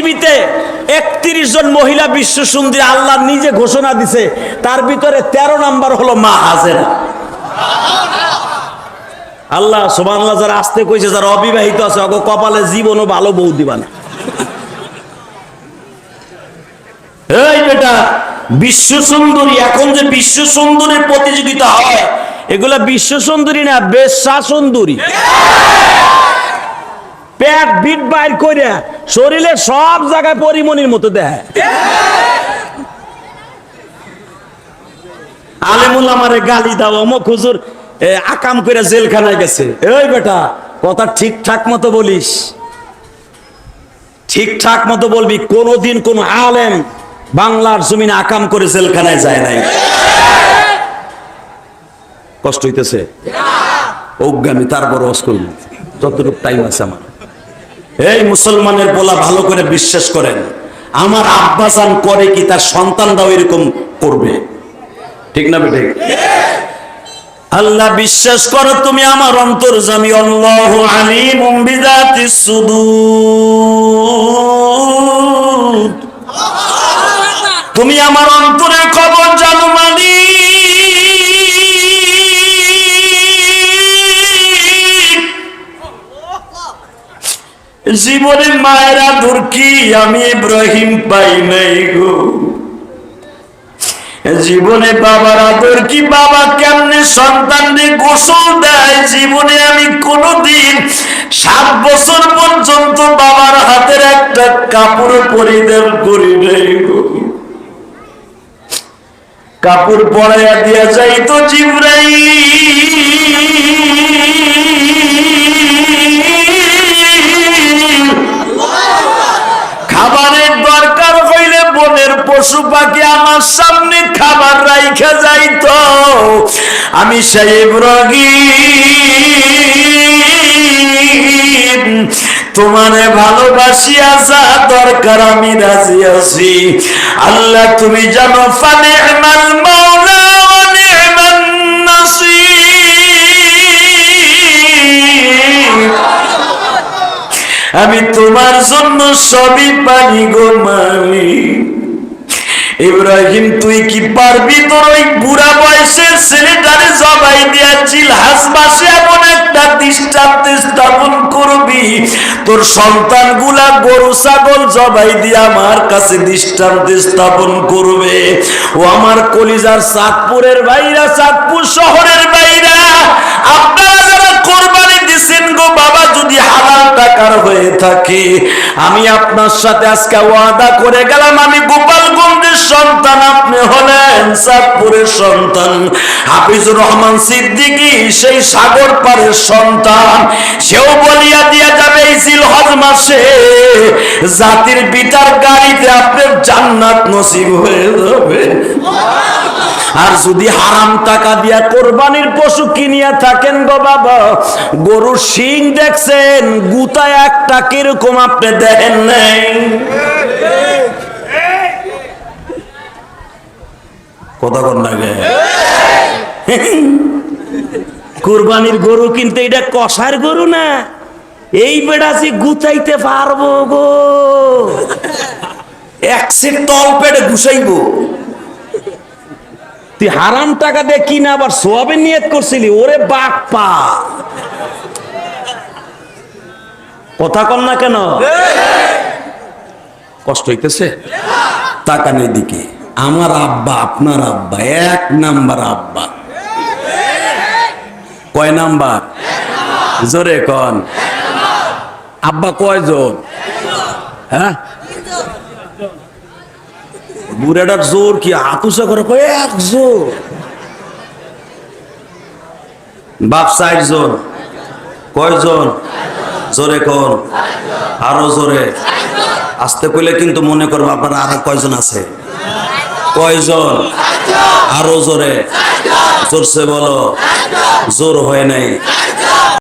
পৃথিবীতে 31 জন মহিলা বিশ্ব সুন্দরী আল্লাহ নিজে ঘোষণা দিছে, তার ভিতরে 13 নাম্বার হলো মা হাজেরা। আল্লাহ সুবহানাল্লাহ, যারা আসতে কইছে, যারা অবিবাহিত আছে ওগো কপালে জীবনও ভালো বউ দিবা না। এই বেটা, বিশ্ব সুন্দরী, এখন যে বিশ্ব সুন্দরীর প্রতিযোগিতা হয় এগুলা বিশ্ব সুন্দরী না, বেশ্যা সুন্দরী। পেট বিট বাইর করে শরীরে সব জায়গায় পরিমণির মতো দেয়। আলেমুল আমারে গালি দাও, অমুক হুজুর আকাম করে জেলখানায় গেছে। এই বেটা, কথা ঠিকঠাক মতো বলিস, ঠিকঠাক মতো বলবি। কোনদিন কোন আলেম বাংলার জমিনে আকাম করে জেলখানায় যায় নাই। কষ্ট হইতেছে অজ্ঞানী, তারপর অস্কুল যতটুকু টাইম আছে আমার। এই মুসলমানের বলা ভালো করে বিশ্বাস করেন, আমার আব্বাসান করে কি তার সন্তানরাও এরকম করবে, ঠিক না বেঠিক? আল্লাহ বিশ্বাস করো তুমি আমার অন্তর্যামী, আল্লাহু আলিমুম বিযাতিস সুদূর, তুমি আমার অন্তরের খবর জানো মালিক। জীবনে মায়ের আদর কি আমি ইব্রাহিম পাই নাই গো, জীবনে বাবার আদর কি, বাবা কেমনে সন্তানকে গোসল দেয়, জীবনে আমি কোনদিন 7 বছর পর্যন্ত বাবার হাতের একটা কাপড় পরিধান করি নাই গো। কাপড় পরাইয়া দিয়া যাইতো জিবরাইল, খাবারের দরকার হইলে বনের পশু পাখি আমার সামনে খাবার রাইখা যাইতো, আমি সেই ইব্রাহিম তোমারে ভালোবাসিয়া যা দরকার আমি রাজি আছি। আল্লাহ তুমি জানো, ফানি'মাল মাওলা ওয়া নি'মান নাসীর, আমি তোমার জন্য সবই পারি গো মালিক। ইব্রাহিম তুই কি পারবি তোর ওই বুড়া বয়সের ছেলেটারে জবাই দিয়া জিলহাজ মাসে এমন একটা দৃষ্টান্ত স্থাপন করবি, তোর সন্তানগুলা গরু ছাগল জবাই দিয়ে আমার কাছে দৃষ্টান্ত স্থাপন করবে? ও আমার কলিজার চাঁদপুরের ভাইরা, চাঁদপুর শহরের ভাইরা, আপনারা যারা কোরবানি দিছেন গো বাবা, যদি হালাল টাকার হয়ে থাকে, আমি আপনার সাথে আজকে ওয়াদা করে গেলাম, আমি গোপালগঞ্জের সন্তান, আপনি হলেন চাঁদপুরের সন্তান। হাফিজুর রহমান সিদ্দিকী সেই সাগর পারের সন্তান, সেও বলিয়া দিয়া যাবে এই জিলহজ মাসে জাতির পিতার গাড়িতে আপনার জান্নাত নসিব হয়ে যাবে। আর যদি হারাম টাকা দিয়া কোরবানির পশু কিনিয়া থাকেন গো বাবা, গরুর শিং দেখছেন, গুতা একটা কিরকম আপনি দেখেন নাই? কথা কর না গে, কোরবানির গরু কিনতে এটা কষার গরু না, এই বেড়াছি গুতাইতে পারবো গো, এক সেট তল পেটে ঘুষাইবো। তুই হারাম টাকা দিয়ে কিনা আবার সোয়াবের নিয়ত করছিলি, ওরে বাপ্পা, কথা কর না কেন? কষ্ট হইতেছে? টাকা নেই দিকে আমার আব্বা, আপনার আব্বা 1 নাম্বার আব্বা। কয় নাম্বার? জোরে কন। আব্বা কয়জন? হ্যাঁ, বুড়াটার জোর কি হাতুসা করে? কয় 1 জন। বাপ 4 জন। কয়জন? জোরে কন, আরো জোরে। আসতে কইলে কিন্তু মনে করবো আপনারা আরো কয়জন আছে। কয়জন? আরো জোরে, জোরসে বলো। জোর হয় নাই,